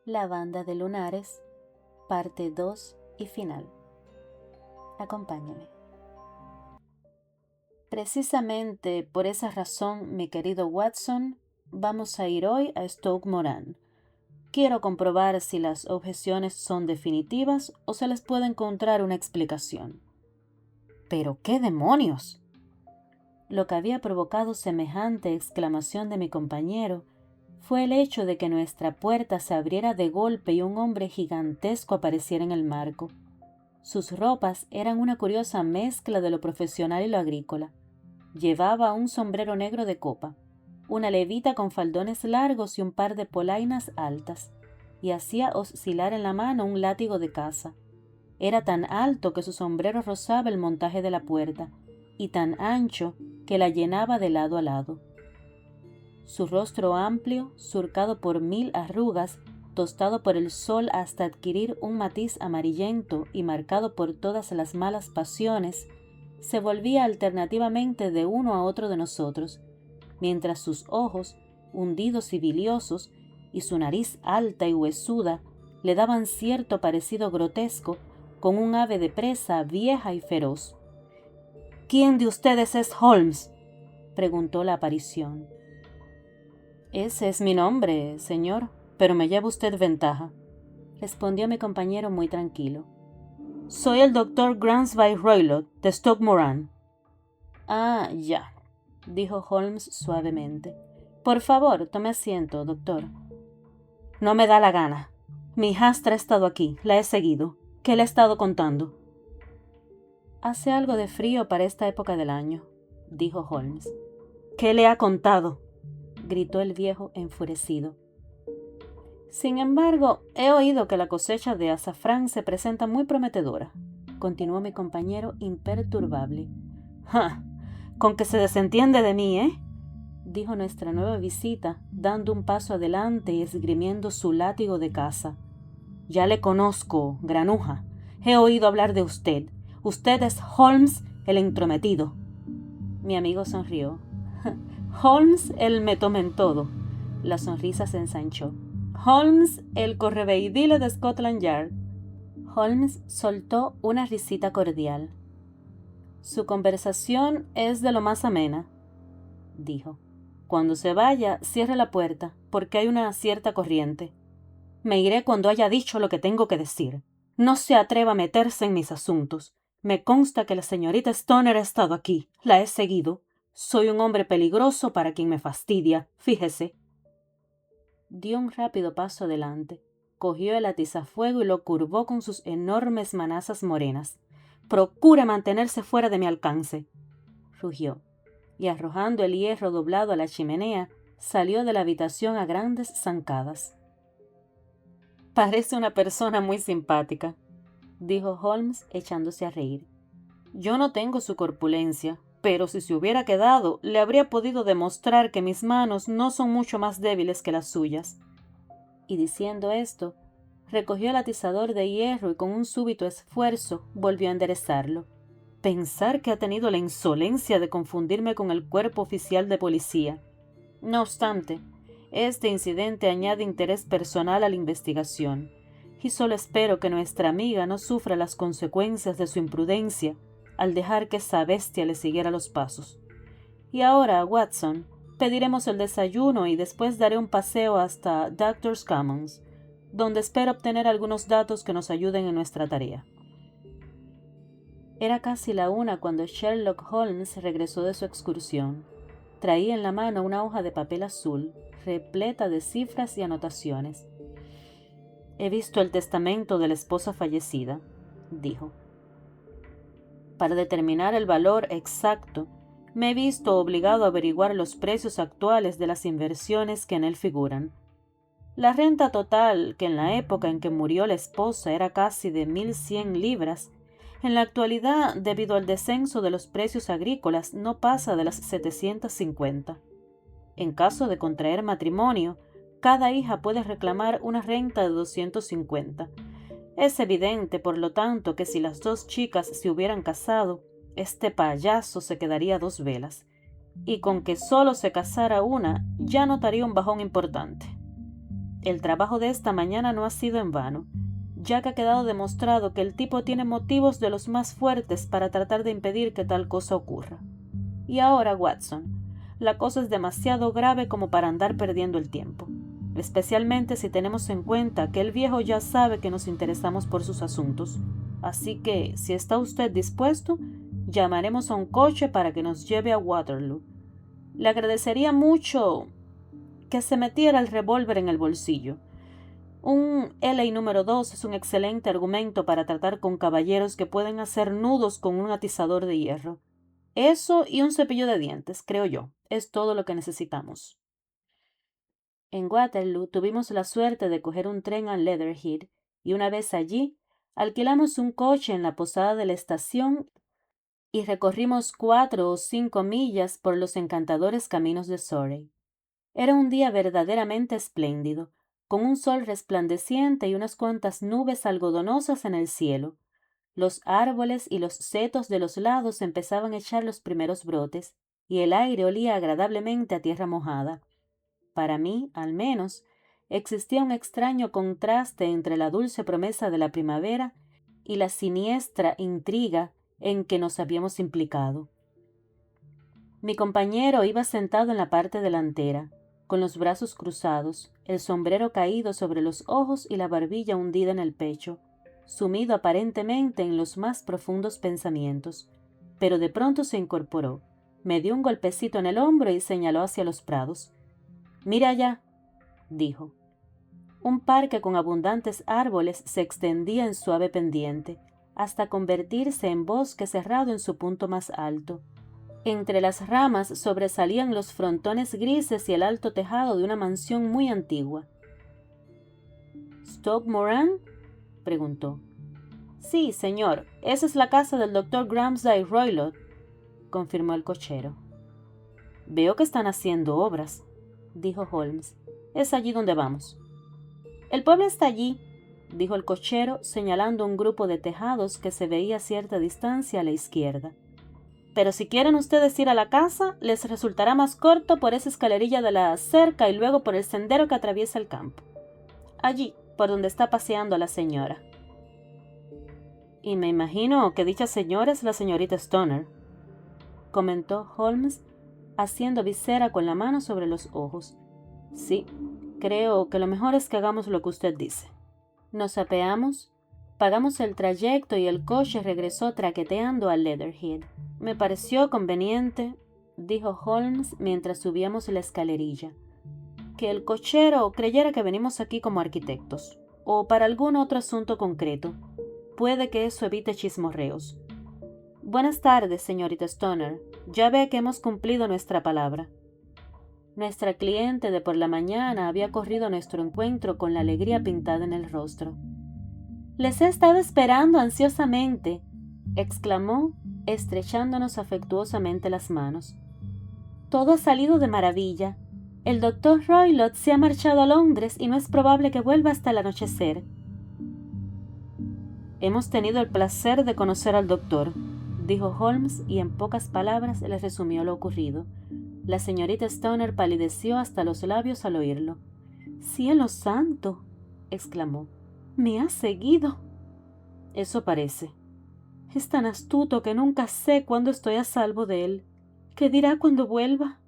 La banda de lunares, parte 2 y final. Acompáñame. Precisamente por esa razón, mi querido Watson, vamos a ir hoy a Stoke Moran. Quiero comprobar si las objeciones son definitivas o se les puede encontrar una explicación. ¿Pero qué demonios? Lo que había provocado semejante exclamación de mi compañero fue el hecho de que nuestra puerta se abriera de golpe y un hombre gigantesco apareciera en el marco. Sus ropas eran una curiosa mezcla de lo profesional y lo agrícola. Llevaba un sombrero negro de copa, una levita con faldones largos y un par de polainas altas, y hacía oscilar en la mano un látigo de caza. Era tan alto que su sombrero rozaba el montaje de la puerta, y tan ancho que la llenaba de lado a lado. Su rostro amplio, surcado por 1000 arrugas, tostado por el sol hasta adquirir un matiz amarillento y marcado por todas las malas pasiones, se volvía alternativamente de uno a otro de nosotros, mientras sus ojos, hundidos y biliosos, y su nariz alta y huesuda, le daban cierto parecido grotesco con un ave de presa vieja y feroz. «¿Quién de ustedes es Holmes?», preguntó la aparición. «Ese es mi nombre, señor, pero me lleva usted ventaja», respondió mi compañero muy tranquilo. «Soy el doctor Gransby Roylott, de Stoke Moran». «Ah, ya», dijo Holmes suavemente. «Por favor, tome asiento, doctor». «No me da la gana. Mi hijastra ha estado aquí, la he seguido. ¿Qué le he estado contando?» «Hace algo de frío para esta época del año», dijo Holmes. «¿Qué le ha contado?», gritó el viejo enfurecido. «Sin embargo, he oído que la cosecha de azafrán se presenta muy prometedora», continuó mi compañero imperturbable. «Ja, con que se desentiende de mí, ¿eh?», dijo nuestra nueva visita, dando un paso adelante y esgrimiendo su látigo de caza. «Ya le conozco, granuja. He oído hablar de usted. Usted es Holmes el entrometido». Mi amigo sonrió. «Holmes el me toma en todo». La sonrisa se ensanchó. «Holmes el correveidile de Scotland Yard». Holmes soltó una risita cordial. «Su conversación es de lo más amena», dijo. «Cuando se vaya, cierre la puerta, porque hay una cierta corriente. Me iré cuando haya dicho lo que tengo que decir. No se atreva a meterse en mis asuntos. Me consta que la señorita Stoner ha estado aquí. La he seguido. Soy un hombre peligroso para quien me fastidia, fíjese». Dio un rápido paso adelante, cogió el atizafuego y lo curvó con sus enormes manazas morenas. «Procure mantenerse fuera de mi alcance», rugió, y arrojando el hierro doblado a la chimenea, salió de la habitación a grandes zancadas. «Parece una persona muy simpática», dijo Holmes echándose a reír. «Yo no tengo su corpulencia, pero si se hubiera quedado, le habría podido demostrar que mis manos no son mucho más débiles que las suyas». Y diciendo esto, recogió el atizador de hierro y con un súbito esfuerzo volvió a enderezarlo. «Pensar que ha tenido la insolencia de confundirme con el cuerpo oficial de policía. No obstante, este incidente añade interés personal a la investigación, y solo espero que nuestra amiga no sufra las consecuencias de su imprudencia al dejar que esa bestia le siguiera los pasos. Y ahora, Watson, pediremos el desayuno y después daré un paseo hasta Doctors' Commons, donde espero obtener algunos datos que nos ayuden en nuestra tarea». Era casi la 1 cuando Sherlock Holmes regresó de su excursión. Traía en la mano una hoja de papel azul, repleta de cifras y anotaciones. «He visto el testamento de la esposa fallecida», dijo. «Para determinar el valor exacto, me he visto obligado a averiguar los precios actuales de las inversiones que en él figuran. La renta total, que en la época en que murió la esposa era casi de 1100 libras, en la actualidad, debido al descenso de los precios agrícolas, no pasa de las 750. En caso de contraer matrimonio, cada hija puede reclamar una renta de 250. Es evidente, por lo tanto, que si las 2 chicas se hubieran casado, este payaso se quedaría 2 velas, y con que solo se casara una, ya notaría un bajón importante. El trabajo de esta mañana no ha sido en vano, ya que ha quedado demostrado que el tipo tiene motivos de los más fuertes para tratar de impedir que tal cosa ocurra. Y ahora, Watson, la cosa es demasiado grave como para andar perdiendo el tiempo, especialmente si tenemos en cuenta que el viejo ya sabe que nos interesamos por sus asuntos. Así que, si está usted dispuesto, llamaremos a un coche para que nos lleve a Waterloo. Le agradecería mucho que se metiera el revólver en el bolsillo. Un LA número 2 es un excelente argumento para tratar con caballeros que pueden hacer nudos con un atizador de hierro. Eso y un cepillo de dientes, creo yo, es todo lo que necesitamos. En Waterloo tuvimos la suerte de coger un tren a Leatherhead y una vez allí alquilamos un coche en la posada de la estación y recorrimos 4 o 5 millas por los encantadores caminos de Surrey. Era un día verdaderamente espléndido, con un sol resplandeciente y unas cuantas nubes algodonosas en el cielo. Los árboles y los setos de los lados empezaban a echar los primeros brotes, y el aire olía agradablemente a tierra mojada. Para mí, al menos, existía un extraño contraste entre la dulce promesa de la primavera y la siniestra intriga en que nos habíamos implicado. Mi compañero iba sentado en la parte delantera, con los brazos cruzados, el sombrero caído sobre los ojos y la barbilla hundida en el pecho, sumido aparentemente en los más profundos pensamientos, pero de pronto se incorporó, me dio un golpecito en el hombro y señaló hacia los prados. «Mira allá», dijo. Un parque con abundantes árboles se extendía en suave pendiente, hasta convertirse en bosque cerrado en su punto más alto. Entre las ramas sobresalían los frontones grises y el alto tejado de una mansión muy antigua. «¿Stoke Moran?», preguntó. «Sí, señor, esa es la casa del doctor Gramsay Roylott», confirmó el cochero. «Veo que están haciendo obras», dijo Holmes. «Es allí donde vamos». «El pueblo está allí», dijo el cochero, señalando un grupo de tejados que se veía a cierta distancia a la izquierda. «Pero si quieren ustedes ir a la casa, les resultará más corto por esa escalerilla de la cerca y luego por el sendero que atraviesa el campo. Allí, por donde está paseando la señora». «Y me imagino que dicha señora es la señorita Stoner», comentó Holmes, haciendo visera con la mano sobre los ojos. «Sí, creo que lo mejor es que hagamos lo que usted dice». Nos apeamos, pagamos el trayecto y el coche regresó traqueteando a Leatherhead. «Me pareció conveniente», dijo Holmes mientras subíamos la escalerilla, «que el cochero creyera que venimos aquí como arquitectos, o para algún otro asunto concreto. Puede que eso evite chismorreos. Buenas tardes, señorita Stoner. Ya ve que hemos cumplido nuestra palabra». Nuestra cliente de por la mañana había corrido a nuestro encuentro con la alegría pintada en el rostro. «Les he estado esperando ansiosamente», exclamó, estrechándonos afectuosamente las manos. «Todo ha salido de maravilla. El doctor Roylott se ha marchado a Londres y no es probable que vuelva hasta el anochecer». «Hemos tenido el placer de conocer al doctor», dijo Holmes, y en pocas palabras le resumió lo ocurrido. La señorita Stoner palideció hasta los labios al oírlo. «¡Cielo santo!», exclamó. «¡Me ha seguido!». «Eso parece». «Es tan astuto que nunca sé cuándo estoy a salvo de él. ¿Qué dirá cuando vuelva?».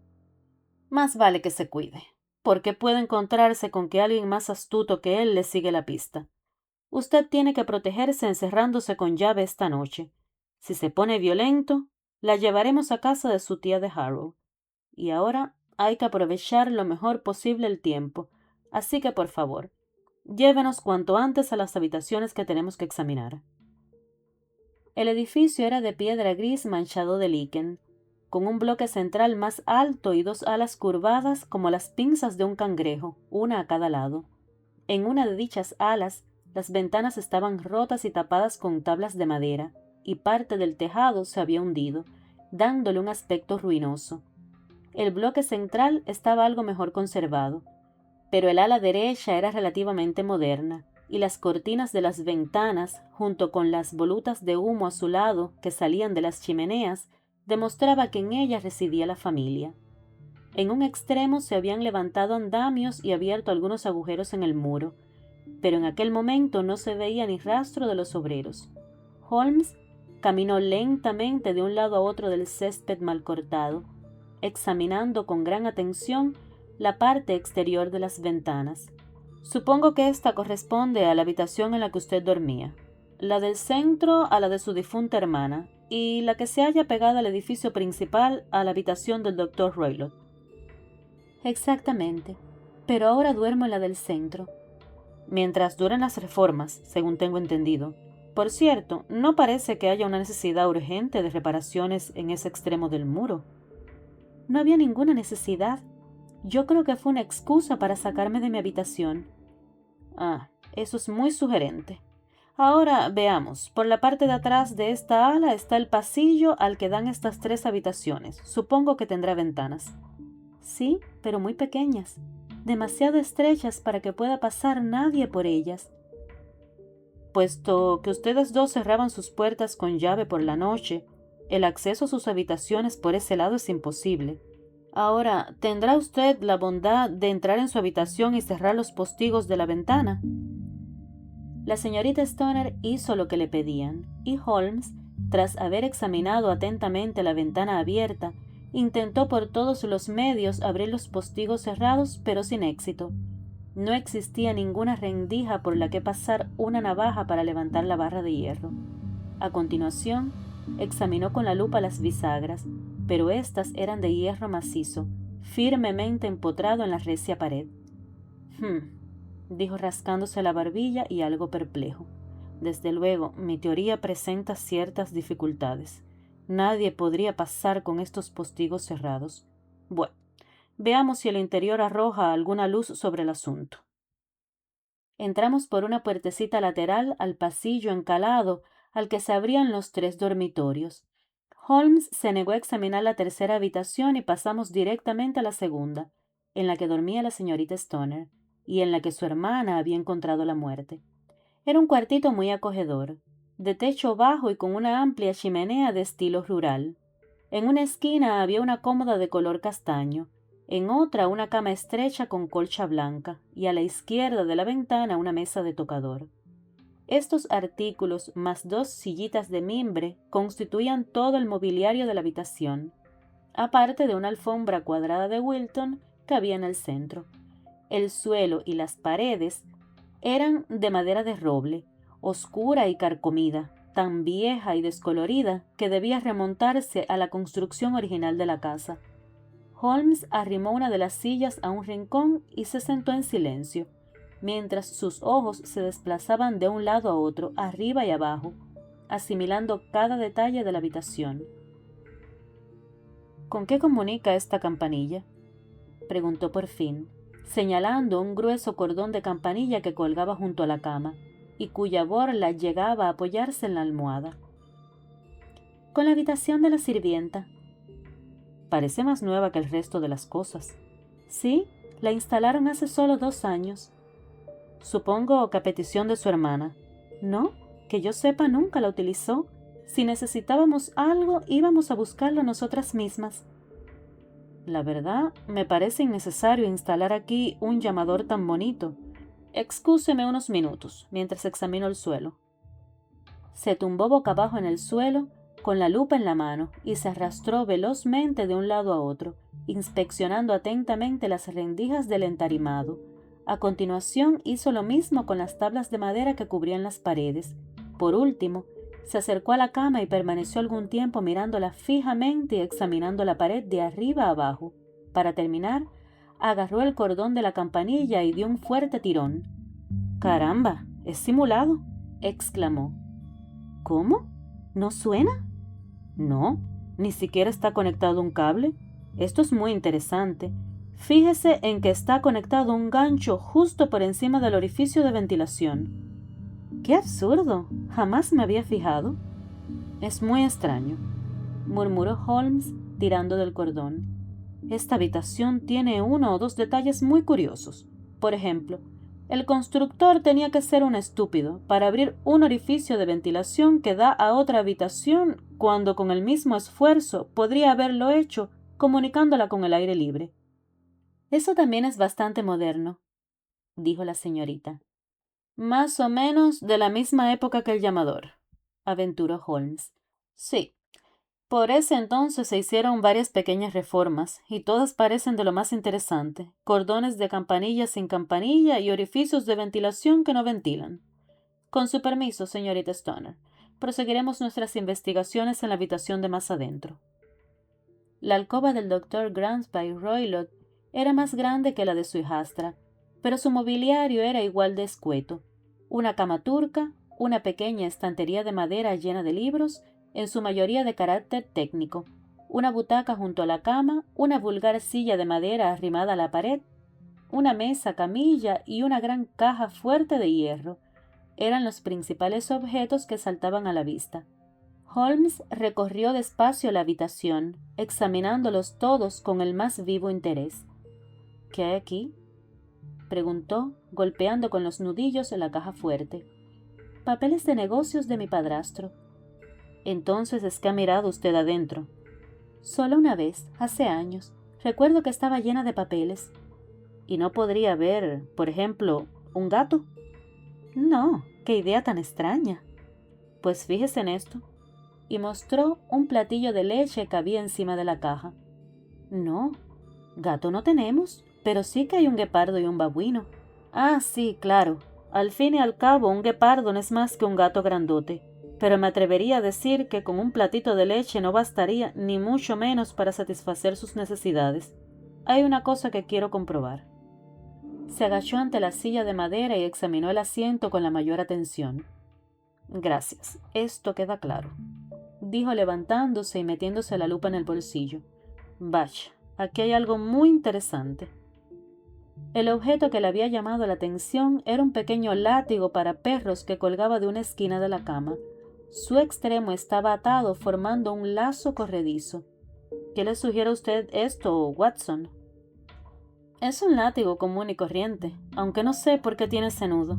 «Más vale que se cuide, porque puede encontrarse con que alguien más astuto que él le sigue la pista. Usted tiene que protegerse encerrándose con llave esta noche. Si se pone violento, la llevaremos a casa de su tía de Harrow. Y ahora hay que aprovechar lo mejor posible el tiempo, así que por favor, llévenos cuanto antes a las habitaciones que tenemos que examinar». El edificio era de piedra gris manchado de líquen, con un bloque central más alto y 2 alas curvadas como las pinzas de un cangrejo, una a cada lado. En una de dichas alas, las ventanas estaban rotas y tapadas con tablas de madera, y parte del tejado se había hundido, dándole un aspecto ruinoso. El bloque central estaba algo mejor conservado, pero el ala derecha era relativamente moderna, y las cortinas de las ventanas, junto con las volutas de humo a su lado que salían de las chimeneas, demostraba que en ellas residía la familia. En un extremo se habían levantado andamios y abierto algunos agujeros en el muro, pero en aquel momento no se veía ni rastro de los obreros. Holmes caminó lentamente de un lado a otro del césped mal cortado, examinando con gran atención la parte exterior de las ventanas. Supongo que esta corresponde a la habitación en la que usted dormía, la del centro a la de su difunta hermana, y la que se halla pegada al edificio principal a la habitación del doctor Roylott. Exactamente, pero ahora duermo en la del centro. Mientras duran las reformas, según tengo entendido. Por cierto, no parece que haya una necesidad urgente de reparaciones en ese extremo del muro. No había ninguna necesidad. Yo creo que fue una excusa para sacarme de mi habitación. Ah, eso es muy sugerente. Ahora veamos, por la parte de atrás de esta ala está el pasillo al que dan estas 3 habitaciones. Supongo que tendrá ventanas. Sí, pero muy pequeñas, demasiado estrechas para que pueda pasar nadie por ellas. Puesto que ustedes dos cerraban sus puertas con llave por la noche, el acceso a sus habitaciones por ese lado es imposible. Ahora, ¿tendrá usted la bondad de entrar en su habitación y cerrar los postigos de la ventana? La señorita Stoner hizo lo que le pedían, y Holmes, tras haber examinado atentamente la ventana abierta, intentó por todos los medios abrir los postigos cerrados, pero sin éxito. No existía ninguna rendija por la que pasar una navaja para levantar la barra de hierro. A continuación, examinó con la lupa las bisagras, pero éstas eran de hierro macizo, firmemente empotrado en la recia pared. Dijo rascándose la barbilla y algo perplejo. Desde luego, mi teoría presenta ciertas dificultades. Nadie podría pasar con estos postigos cerrados. Bueno, veamos si el interior arroja alguna luz sobre el asunto. Entramos por una puertecita lateral al pasillo encalado al que se abrían los 3 dormitorios. Holmes se negó a examinar la tercera habitación y pasamos directamente a la segunda, en la que dormía la señorita Stoner, y en la que su hermana había encontrado la muerte. Era un cuartito muy acogedor, de techo bajo y con una amplia chimenea de estilo rural. En una esquina había una cómoda de color castaño, en otra una cama estrecha con colcha blanca, y a la izquierda de la ventana una mesa de tocador. Estos artículos, más 2 sillitas de mimbre, constituían todo el mobiliario de la habitación, aparte de una alfombra cuadrada de Wilton que había en el centro. El suelo y las paredes eran de madera de roble, oscura y carcomida, tan vieja y descolorida que debía remontarse a la construcción original de la casa. Holmes arrimó una de las sillas a un rincón y se sentó en silencio, mientras sus ojos se desplazaban de un lado a otro, arriba y abajo, asimilando cada detalle de la habitación. ¿Con qué comunica esta campanilla?, preguntó por fin, señalando un grueso cordón de campanilla que colgaba junto a la cama y cuya borla llegaba a apoyarse en la almohada. Con la habitación de la sirvienta. Parece más nueva que el resto de las cosas. Sí, la instalaron hace solo 2 años. Supongo que a petición de su hermana. No, que yo sepa nunca la utilizó. Si necesitábamos algo, íbamos a buscarlo nosotras mismas. La verdad, me parece innecesario instalar aquí un llamador tan bonito. Excúseme unos minutos, mientras examino el suelo. Se tumbó boca abajo en el suelo, con la lupa en la mano, y se arrastró velozmente de un lado a otro, inspeccionando atentamente las rendijas del entarimado. A continuación hizo lo mismo con las tablas de madera que cubrían las paredes. Por último, se acercó a la cama y permaneció algún tiempo mirándola fijamente y examinando la pared de arriba a abajo. Para terminar, agarró el cordón de la campanilla y dio un fuerte tirón. «¡Caramba! ¡Es simulado!», exclamó. «¿Cómo? ¿No suena?». «No, ni siquiera está conectado un cable. Esto es muy interesante. Fíjese en que está conectado un gancho justo por encima del orificio de ventilación». «¡Qué absurdo! Jamás me había fijado». «Es muy extraño», murmuró Holmes tirando del cordón. «Esta habitación tiene 1 o 2 detalles muy curiosos. Por ejemplo, el constructor tenía que ser un estúpido para abrir un orificio de ventilación que da a otra habitación cuando con el mismo esfuerzo podría haberlo hecho comunicándola con el aire libre. Eso también es bastante moderno, dijo la señorita. Más o menos de la misma época que el llamador, aventuró Holmes. Sí. Por ese entonces se hicieron varias pequeñas reformas, y todas parecen de lo más interesante: cordones de campanilla sin campanilla y orificios de ventilación que no ventilan. Con su permiso, señorita Stoner, proseguiremos nuestras investigaciones en la habitación de más adentro. La alcoba del doctor Granby Roylott era más grande que la de su hijastra, pero su mobiliario era igual de escueto: una cama turca, una pequeña estantería de madera llena de libros, en su mayoría de carácter técnico, una butaca junto a la cama, una vulgar silla de madera arrimada a la pared, una mesa camilla y una gran caja fuerte de hierro eran los principales objetos que saltaban a la vista. Holmes recorrió despacio la habitación, examinándolos todos con el más vivo interés. ¿Qué hay aquí?, preguntó, golpeando con los nudillos en la caja fuerte. Papeles de negocios de mi padrastro. Entonces es que ha mirado usted adentro. Solo una vez, hace años. Recuerdo que estaba llena de papeles. ¿Y no podría haber, por ejemplo, un gato? No, qué idea tan extraña. Pues fíjese en esto. Y mostró un platillo de leche que había encima de la caja. No, gato no tenemos, pero sí que hay un guepardo y un babuino. Ah, sí, claro. Al fin y al cabo, un guepardo no es más que un gato grandote, pero me atrevería a decir que con un platito de leche no bastaría, ni mucho menos para satisfacer sus necesidades. Hay una cosa que quiero comprobar. Se agachó ante la silla de madera y examinó el asiento con la mayor atención. Gracias, esto queda claro, dijo levantándose y metiéndose la lupa en el bolsillo. Vaya, aquí hay algo muy interesante. El objeto que le había llamado la atención era un pequeño látigo para perros que colgaba de una esquina de la cama. Su extremo estaba atado formando un lazo corredizo. ¿Qué le sugiere a usted esto, Watson? Es un látigo común y corriente, aunque no sé por qué tiene ese nudo.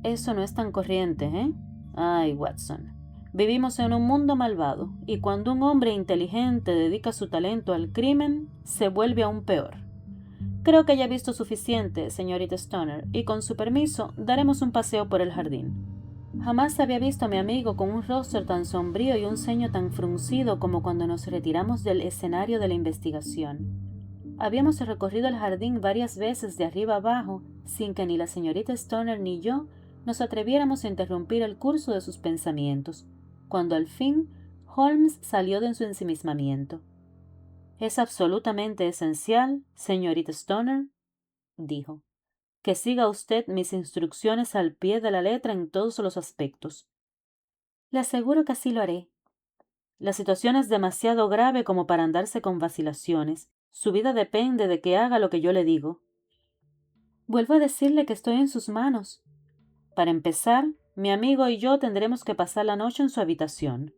Eso no es tan corriente, ¿eh? Ay, Watson. Vivimos en un mundo malvado, y cuando un hombre inteligente dedica su talento al crimen, se vuelve aún peor. Creo que ya he visto suficiente, señorita Stoner, y con su permiso daremos un paseo por el jardín. Jamás había visto a mi amigo con un rostro tan sombrío y un ceño tan fruncido como cuando nos retiramos del escenario de la investigación. Habíamos recorrido el jardín varias veces de arriba abajo, sin que ni la señorita Stoner ni yo nos atreviéramos a interrumpir el curso de sus pensamientos, cuando al fin Holmes salió de su ensimismamiento. Es absolutamente esencial, señorita Stoner, dijo, que siga usted mis instrucciones al pie de la letra en todos los aspectos. Le aseguro que así lo haré. La situación es demasiado grave como para andarse con vacilaciones. Su vida depende de que haga lo que yo le digo. Vuelvo a decirle que estoy en sus manos. Para empezar, mi amigo y yo tendremos que pasar la noche en su habitación.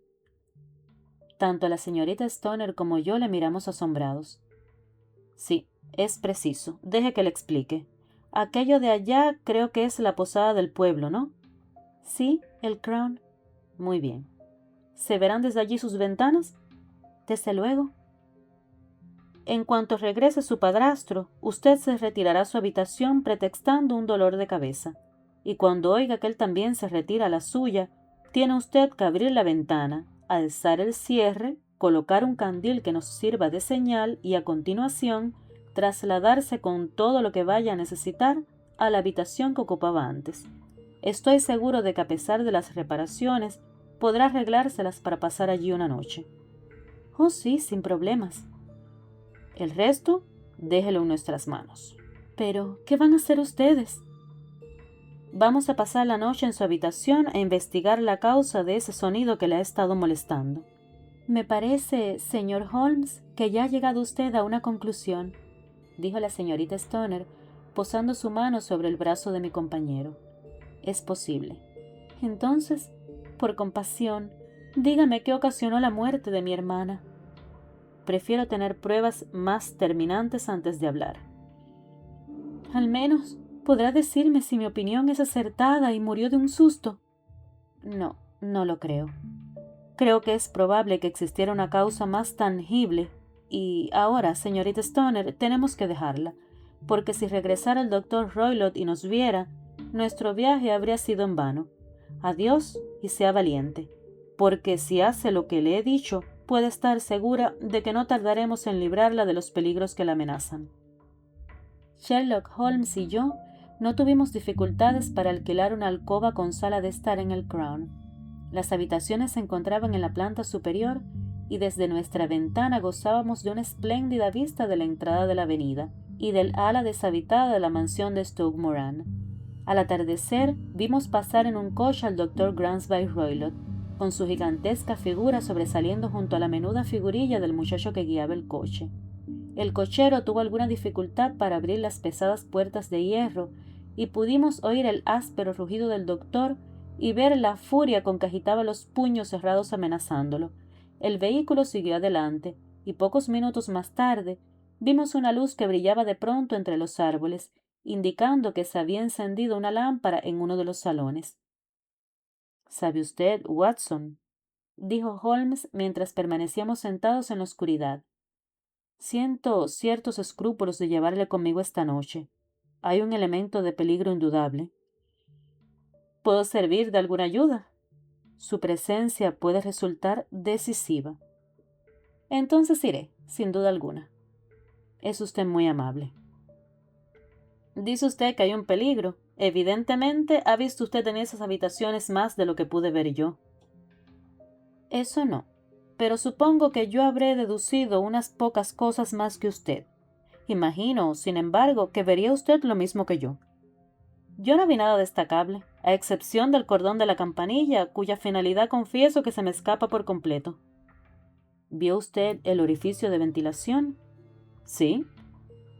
Tanto la señorita Stoner como yo le miramos asombrados. Sí, es preciso. Deje que le explique. Aquello de allá creo que es la posada del pueblo, ¿no? Sí, el Crown. Muy bien. ¿Se verán desde allí sus ventanas? Desde luego. En cuanto regrese su padrastro, usted se retirará a su habitación pretextando un dolor de cabeza. Y cuando oiga que él también se retira a la suya, tiene usted que abrir la ventana, alzar el cierre, colocar un candil que nos sirva de señal y a continuación trasladarse con todo lo que vaya a necesitar a la habitación que ocupaba antes. Estoy seguro de que a pesar de las reparaciones, podrá arreglárselas para pasar allí una noche. Oh, sí, sin problemas. El resto, déjelo en nuestras manos. Pero, ¿qué van a hacer ustedes? Vamos a pasar la noche en su habitación e investigar la causa de ese sonido que le ha estado molestando. Me parece, señor Holmes, que ya ha llegado usted a una conclusión, dijo la señorita Stoner, posando su mano sobre el brazo de mi compañero. Es posible. Entonces, por compasión, dígame qué ocasionó la muerte de mi hermana. Prefiero tener pruebas más terminantes antes de hablar. Al menos podrá decirme si mi opinión es acertada y murió de un susto. No, no lo creo. Creo que es probable que existiera una causa más tangible Y ahora, señorita Stoner, tenemos que dejarla, porque si regresara el doctor Roylott y nos viera, nuestro viaje habría sido en vano. Adiós y sea valiente, porque si hace lo que le he dicho, puede estar segura de que no tardaremos en librarla de los peligros que la amenazan. Sherlock Holmes y yo no tuvimos dificultades para alquilar una alcoba con sala de estar en el Crown. Las habitaciones se encontraban en la planta superior y desde nuestra ventana gozábamos de una espléndida vista de la entrada de la avenida y del ala deshabitada de la mansión de Stoke Moran. Al atardecer vimos pasar en un coche al doctor Gransby Roylott, con su gigantesca figura sobresaliendo junto a la menuda figurilla del muchacho que guiaba el coche. El cochero tuvo alguna dificultad para abrir las pesadas puertas de hierro y pudimos oír el áspero rugido del doctor y ver la furia con que agitaba los puños cerrados amenazándolo. El vehículo siguió adelante y pocos minutos más tarde vimos una luz que brillaba de pronto entre los árboles, indicando que se había encendido una lámpara en uno de los salones. «¿Sabe usted, Watson?», dijo Holmes mientras permanecíamos sentados en la oscuridad. «Siento ciertos escrúpulos de llevarle conmigo esta noche. Hay un elemento de peligro indudable». «¿Puedo servir de alguna ayuda?». «Su presencia puede resultar decisiva». «Entonces iré, sin duda alguna». «Es usted muy amable». «Dice usted que hay un peligro. Evidentemente ha visto usted en esas habitaciones más de lo que pude ver yo». «Eso no, pero supongo que yo habré deducido unas pocas cosas más que usted. Imagino, sin embargo, que vería usted lo mismo que yo». «Yo no vi nada destacable, a excepción del cordón de la campanilla, cuya finalidad confieso que se me escapa por completo». «¿Vio usted el orificio de ventilación?» «Sí,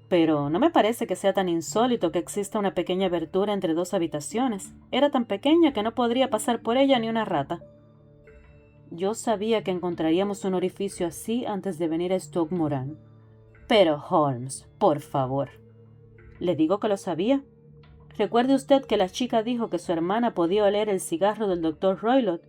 pero no me parece que sea tan insólito que exista una pequeña abertura entre dos habitaciones. Era tan pequeña que no podría pasar por ella ni una rata». «Yo sabía que encontraríamos un orificio así antes de venir a Stoke Moran». «Pero, Holmes, por favor». «Le digo que lo sabía. Recuerde usted que la chica dijo que su hermana podía oler el cigarro del doctor Roylott.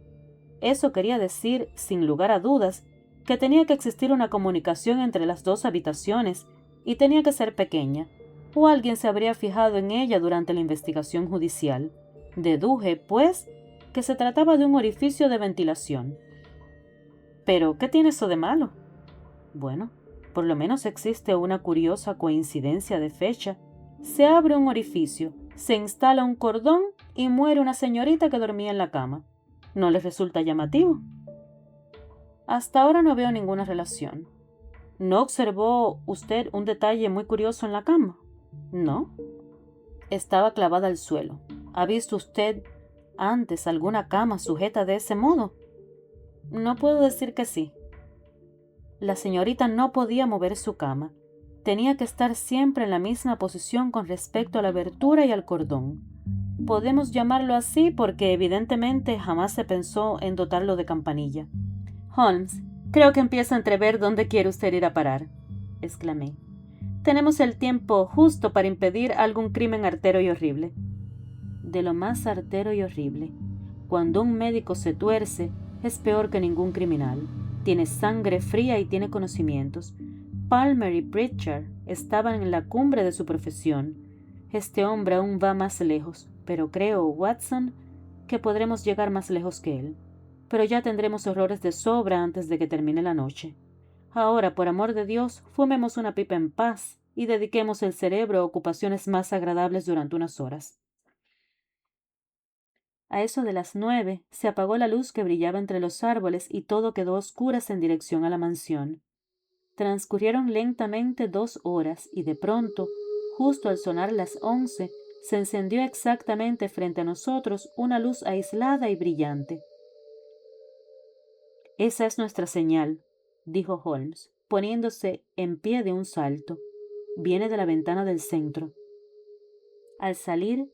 Eso quería decir, sin lugar a dudas, que tenía que existir una comunicación entre las dos habitaciones y tenía que ser pequeña, o alguien se habría fijado en ella durante la investigación judicial. Deduje, pues, que se trataba de un orificio de ventilación». «¿Pero qué tiene eso de malo?». «Bueno, por lo menos existe una curiosa coincidencia de fecha. Se abre un orificio, se instala un cordón y muere una señorita que dormía en la cama. ¿No les resulta llamativo?». «Hasta ahora no veo ninguna relación». «¿No observó usted un detalle muy curioso en la cama?». «No». «Estaba clavada al suelo. ¿Ha visto usted antes alguna cama sujeta de ese modo?». «No puedo decir que sí». «La señorita no podía mover su cama. Tenía que estar siempre en la misma posición con respecto a la abertura y al cordón. Podemos llamarlo así porque evidentemente jamás se pensó en dotarlo de campanilla». «Holmes, creo que empiezo a entrever dónde quiere usted ir a parar», exclamé. «Tenemos el tiempo justo para impedir algún crimen artero y horrible». «De lo más artero y horrible. Cuando un médico se tuerce, es peor que ningún criminal. Tiene sangre fría y tiene conocimientos. Palmer y Pritchard estaban en la cumbre de su profesión. Este hombre aún va más lejos, pero creo, Watson, que podremos llegar más lejos que él. Pero ya tendremos horrores de sobra antes de que termine la noche. Ahora, por amor de Dios, fumemos una pipa en paz y dediquemos el cerebro a ocupaciones más agradables durante unas horas». A eso de las 9 se apagó la luz que brillaba entre los árboles y todo quedó a oscuras en dirección a la mansión. Transcurrieron lentamente 2 horas y de pronto, justo al sonar las 11, se encendió exactamente frente a nosotros una luz aislada y brillante. «Esa es nuestra señal», dijo Holmes, poniéndose en pie de un salto. «Viene de la ventana del centro». Al salir,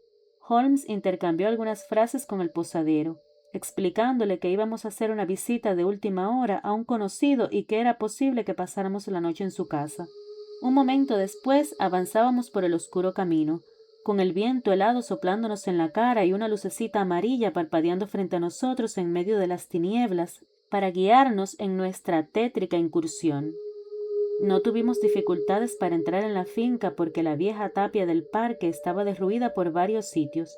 Holmes intercambió algunas frases con el posadero, explicándole que íbamos a hacer una visita de última hora a un conocido y que era posible que pasáramos la noche en su casa. Un momento después avanzábamos por el oscuro camino, con el viento helado soplándonos en la cara y una lucecita amarilla parpadeando frente a nosotros en medio de las tinieblas para guiarnos en nuestra tétrica incursión. No tuvimos dificultades para entrar en la finca porque la vieja tapia del parque estaba derruida por varios sitios.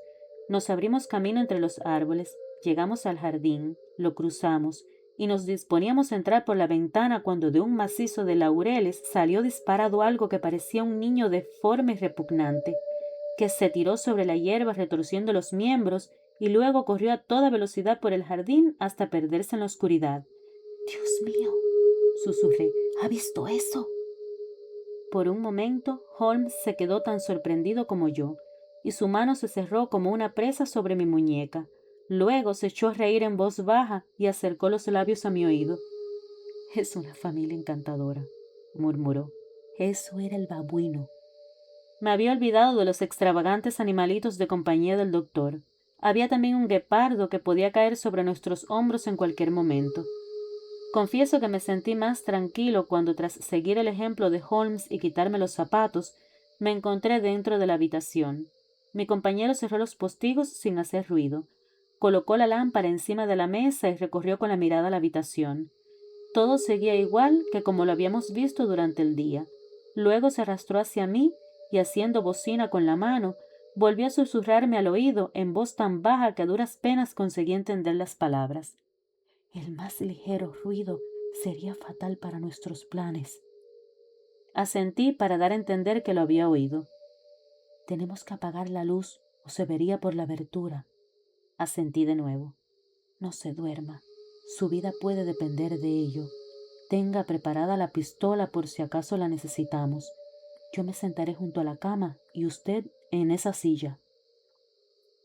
Nos abrimos camino entre los árboles, llegamos al jardín, lo cruzamos y nos disponíamos a entrar por la ventana cuando de un macizo de laureles salió disparado algo que parecía un niño deforme y repugnante, que se tiró sobre la hierba retorciendo los miembros y luego corrió a toda velocidad por el jardín hasta perderse en la oscuridad. «Dios mío», susurré, «¿ha visto eso?». Por un momento, Holmes se quedó tan sorprendido como yo, y su mano se cerró como una presa sobre mi muñeca. Luego se echó a reír en voz baja y acercó los labios a mi oído. «Es una familia encantadora», murmuró. «Eso era el babuino». Me había olvidado de los extravagantes animalitos de compañía del doctor. Había también un guepardo que podía caer sobre nuestros hombros en cualquier momento. Confieso que me sentí más tranquilo cuando, tras seguir el ejemplo de Holmes y quitarme los zapatos, me encontré dentro de la habitación. Mi compañero cerró los postigos sin hacer ruido. Colocó la lámpara encima de la mesa y recorrió con la mirada la habitación. Todo seguía igual que como lo habíamos visto durante el día. Luego se arrastró hacia mí y, haciendo bocina con la mano, volvió a susurrarme al oído en voz tan baja que a duras penas conseguí entender las palabras. «El más ligero ruido sería fatal para nuestros planes». Asentí para dar a entender que lo había oído. «Tenemos que apagar la luz o se vería por la abertura». Asentí de nuevo. «No se duerma. Su vida puede depender de ello. Tenga preparada la pistola por si acaso la necesitamos. Yo me sentaré junto a la cama y usted en esa silla».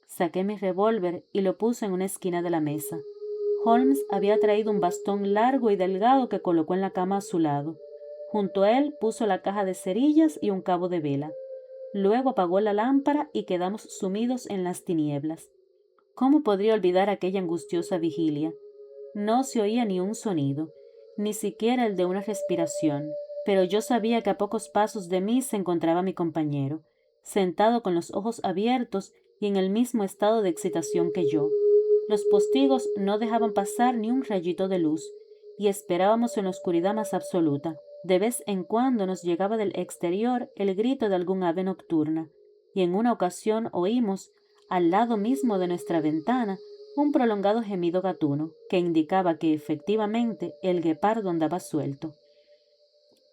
Saqué mi revólver y lo puse en una esquina de la mesa. Holmes había traído un bastón largo y delgado que colocó en la cama a su lado. Junto a él puso la caja de cerillas y un cabo de vela. Luego apagó la lámpara y quedamos sumidos en las tinieblas. ¿Cómo podría olvidar aquella angustiosa vigilia? No se oía ni un sonido, ni siquiera el de una respiración, pero yo sabía que a pocos pasos de mí se encontraba mi compañero, sentado con los ojos abiertos y en el mismo estado de excitación que yo. Los postigos no dejaban pasar ni un rayito de luz, y esperábamos en la oscuridad más absoluta. De vez en cuando nos llegaba del exterior el grito de algún ave nocturna, y en una ocasión oímos, al lado mismo de nuestra ventana, un prolongado gemido gatuno, que indicaba que efectivamente el guepardo andaba suelto.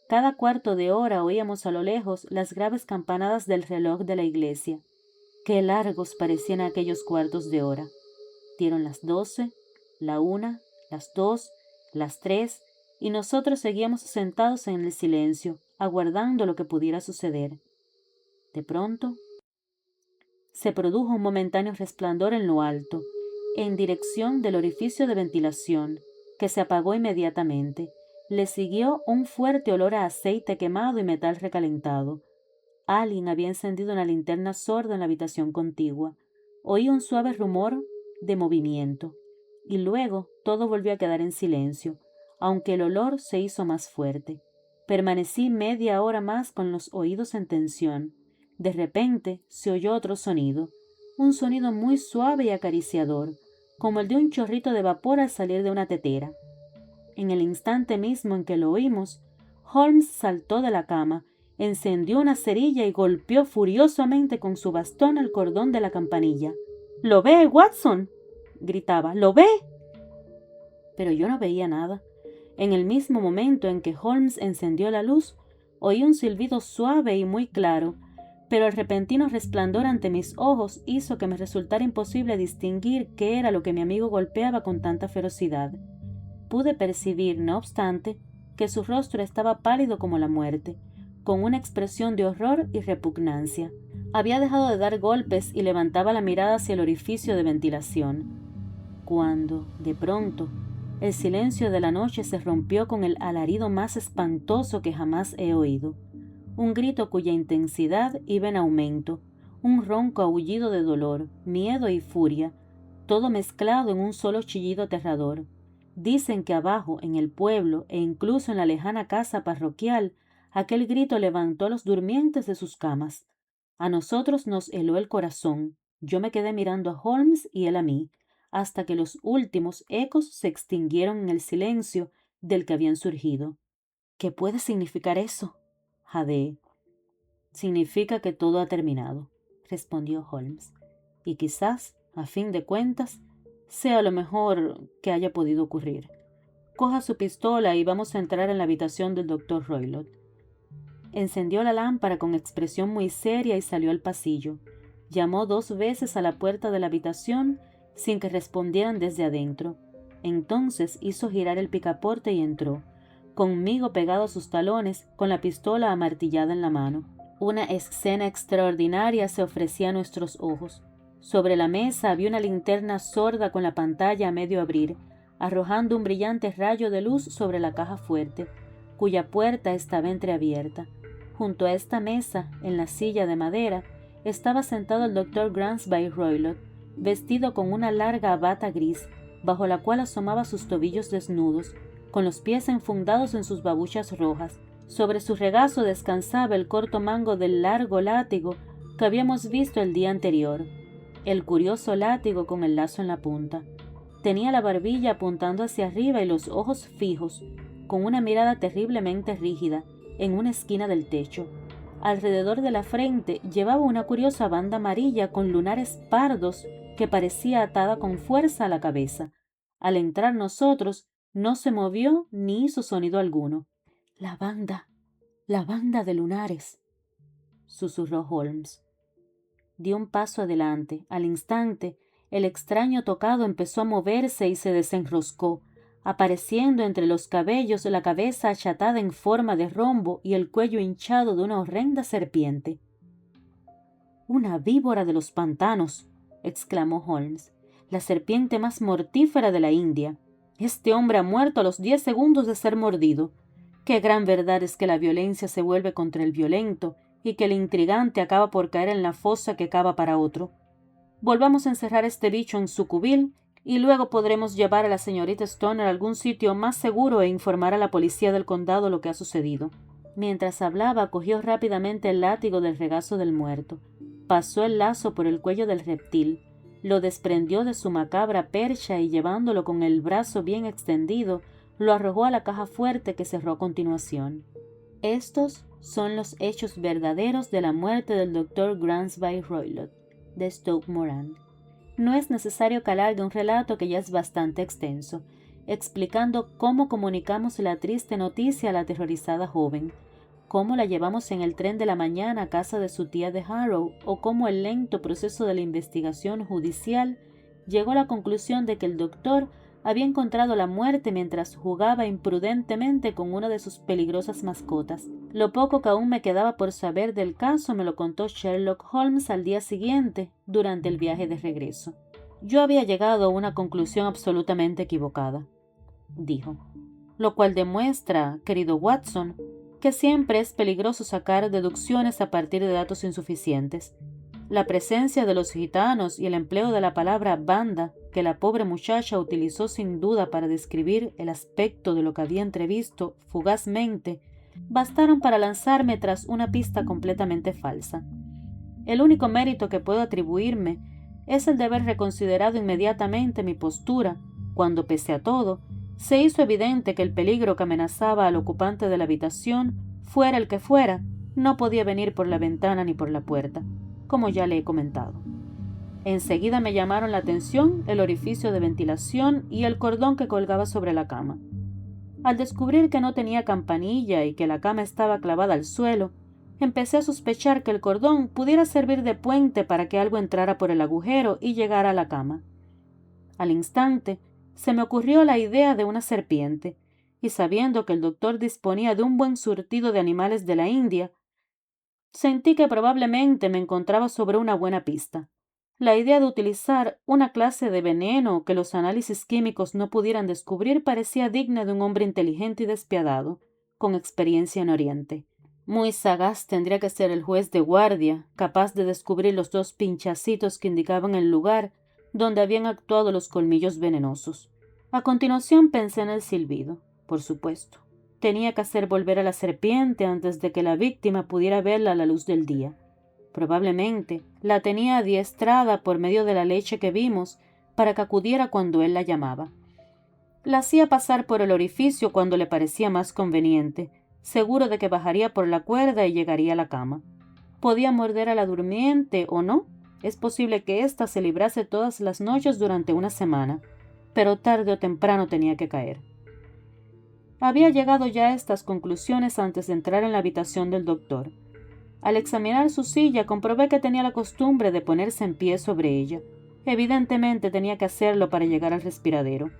Cada cuarto de hora oíamos a lo lejos las graves campanadas del reloj de la iglesia. Qué largos parecían aquellos cuartos de hora. Dieron las 12, la 1, las 2, las 3, y nosotros seguíamos sentados en el silencio, aguardando lo que pudiera suceder. De pronto, se produjo un momentáneo resplandor en lo alto, en dirección del orificio de ventilación, que se apagó inmediatamente. Le siguió un fuerte olor a aceite quemado y metal recalentado. Alguien había encendido una linterna sorda en la habitación contigua. Oí un suave rumor de movimiento, y luego todo volvió a quedar en silencio, aunque el olor se hizo más fuerte. Permanecí media hora más con los oídos en tensión. De repente se oyó otro sonido, un sonido muy suave y acariciador, como el de un chorrito de vapor al salir de una tetera. En el instante mismo en que lo oímos, Holmes saltó de la cama, encendió una cerilla y golpeó furiosamente con su bastón el cordón de la campanilla. «¿Lo ve, Watson?», gritaba. «¿Lo ve?». Pero yo no veía nada. En el mismo momento en que Holmes encendió la luz, oí un silbido suave y muy claro, pero el repentino resplandor ante mis ojos hizo que me resultara imposible distinguir qué era lo que mi amigo golpeaba con tanta ferocidad. Pude percibir, no obstante, que su rostro estaba pálido como la muerte, con una expresión de horror y repugnancia. Había dejado de dar golpes y levantaba la mirada hacia el orificio de ventilación, cuando, de pronto, el silencio de la noche se rompió con el alarido más espantoso que jamás he oído. Un grito cuya intensidad iba en aumento, un ronco aullido de dolor, miedo y furia, todo mezclado en un solo chillido aterrador. Dicen que abajo, en el pueblo e incluso en la lejana casa parroquial, aquel grito levantó a los durmientes de sus camas. A nosotros nos heló el corazón. Yo me quedé mirando a Holmes y él a mí, hasta que los últimos ecos se extinguieron en el silencio del que habían surgido. ¿Qué puede significar eso? Jadeé. Significa que todo ha terminado, respondió Holmes, y quizás, a fin de cuentas, sea lo mejor que haya podido ocurrir. Coja su pistola y vamos a entrar en la habitación del doctor Roylott. Encendió la lámpara con expresión muy seria y salió al pasillo. Llamó 2 veces a la puerta de la habitación sin que respondieran desde adentro. Entonces hizo girar el picaporte y entró, conmigo pegado a sus talones, con la pistola amartillada en la mano. Una escena extraordinaria se ofrecía a nuestros ojos. Sobre la mesa había una linterna sorda con la pantalla a medio abrir, arrojando un brillante rayo de luz sobre la caja fuerte, cuya puerta estaba entreabierta. Junto a esta mesa, en la silla de madera, estaba sentado el doctor Gransby Roylott, vestido con una larga bata gris, bajo la cual asomaba sus tobillos desnudos, con los pies enfundados en sus babuchas rojas. Sobre su regazo descansaba el corto mango del largo látigo que habíamos visto el día anterior, el curioso látigo con el lazo en la punta. Tenía la barbilla apuntando hacia arriba y los ojos fijos, con una mirada terriblemente rígida, en una esquina del techo. Alrededor de la frente llevaba una curiosa banda amarilla con lunares pardos que parecía atada con fuerza a la cabeza. Al entrar nosotros, no se movió ni hizo sonido alguno. La banda de lunares, susurró Holmes. Dio un paso adelante. Al instante, el extraño tocado empezó a moverse y se desenroscó, apareciendo entre los cabellos la cabeza achatada en forma de rombo y el cuello hinchado de una horrenda serpiente. «Una víbora de los pantanos», exclamó Holmes, «la serpiente más mortífera de la India. Este hombre ha muerto a los 10 segundos de ser mordido. Qué gran verdad es que la violencia se vuelve contra el violento y que el intrigante acaba por caer en la fosa que cava para otro. Volvamos a encerrar este bicho en su cubil y luego podremos llevar a la señorita Stoner a algún sitio más seguro e informar a la policía del condado lo que ha sucedido». Mientras hablaba, cogió rápidamente el látigo del regazo del muerto, pasó el lazo por el cuello del reptil, lo desprendió de su macabra percha y llevándolo con el brazo bien extendido, lo arrojó a la caja fuerte que cerró a continuación. Estos son los hechos verdaderos de la muerte del doctor Gransby Roylott, de Stoke Moran. No es necesario que alargue un relato que ya es bastante extenso, explicando cómo comunicamos la triste noticia a la aterrorizada joven, cómo la llevamos en el tren de la mañana a casa de su tía de Harrow, o cómo el lento proceso de la investigación judicial llegó a la conclusión de que el doctor había encontrado la muerte mientras jugaba imprudentemente con una de sus peligrosas mascotas. Lo poco que aún me quedaba por saber del caso me lo contó Sherlock Holmes al día siguiente, durante el viaje de regreso. Yo había llegado a una conclusión absolutamente equivocada, dijo, lo cual demuestra, querido Watson, que siempre es peligroso sacar deducciones a partir de datos insuficientes. La presencia de los gitanos y el empleo de la palabra banda que la pobre muchacha utilizó sin duda para describir el aspecto de lo que había entrevisto fugazmente, bastaron para lanzarme tras una pista completamente falsa. El único mérito que puedo atribuirme es el de haber reconsiderado inmediatamente mi postura, cuando, pese a todo, se hizo evidente que el peligro que amenazaba al ocupante de la habitación, fuera el que fuera, no podía venir por la ventana ni por la puerta, como ya le he comentado. Enseguida me llamaron la atención el orificio de ventilación y el cordón que colgaba sobre la cama. Al descubrir que no tenía campanilla y que la cama estaba clavada al suelo, empecé a sospechar que el cordón pudiera servir de puente para que algo entrara por el agujero y llegara a la cama. Al instante, se me ocurrió la idea de una serpiente, y sabiendo que el doctor disponía de un buen surtido de animales de la India, sentí que probablemente me encontraba sobre una buena pista. La idea de utilizar una clase de veneno que los análisis químicos no pudieran descubrir parecía digna de un hombre inteligente y despiadado, con experiencia en Oriente. Muy sagaz tendría que ser el juez de guardia, capaz de descubrir los 2 pinchacitos que indicaban el lugar donde habían actuado los colmillos venenosos. A continuación pensé en el silbido, por supuesto. Tenía que hacer volver a la serpiente antes de que la víctima pudiera verla a la luz del día. Probablemente la tenía adiestrada por medio de la leche que vimos para que acudiera cuando él la llamaba. La hacía pasar por el orificio cuando le parecía más conveniente, seguro de que bajaría por la cuerda y llegaría a la cama. Podía morder a la durmiente o no. Es posible que ésta se librase todas las noches durante una semana, pero tarde o temprano tenía que caer. Había llegado ya a estas conclusiones antes de entrar en la habitación del doctor. Al examinar su silla, comprobé que tenía la costumbre de ponerse en pie sobre ella. Evidentemente tenía que hacerlo para llegar al respiradero.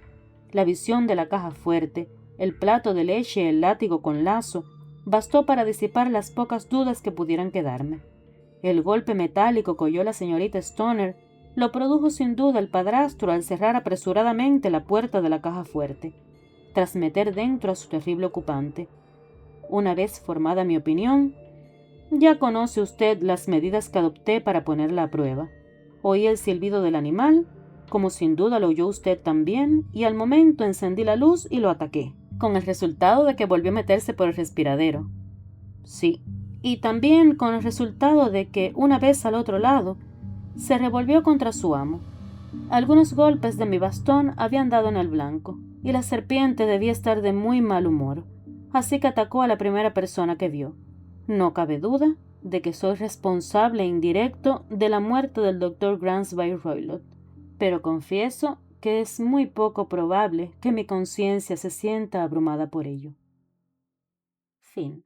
La visión de la caja fuerte, el plato de leche y el látigo con lazo bastó para disipar las pocas dudas que pudieran quedarme. El golpe metálico que oyó la señorita Stoner lo produjo sin duda el padrastro al cerrar apresuradamente la puerta de la caja fuerte, tras meter dentro a su terrible ocupante. Una vez formada mi opinión, ya conoce usted las medidas que adopté para ponerla a prueba. Oí el silbido del animal, como sin duda lo oyó usted también, y al momento encendí la luz y lo ataqué, con el resultado de que volvió a meterse por el respiradero. Sí, y también con el resultado de que, una vez al otro lado, se revolvió contra su amo. Algunos golpes de mi bastón habían dado en el blanco, y la serpiente debía estar de muy mal humor, así que atacó a la primera persona que vio. No cabe duda de que soy responsable e indirecto de la muerte del Dr. Gransby Roylott, pero confieso que es muy poco probable que mi conciencia se sienta abrumada por ello. Fin.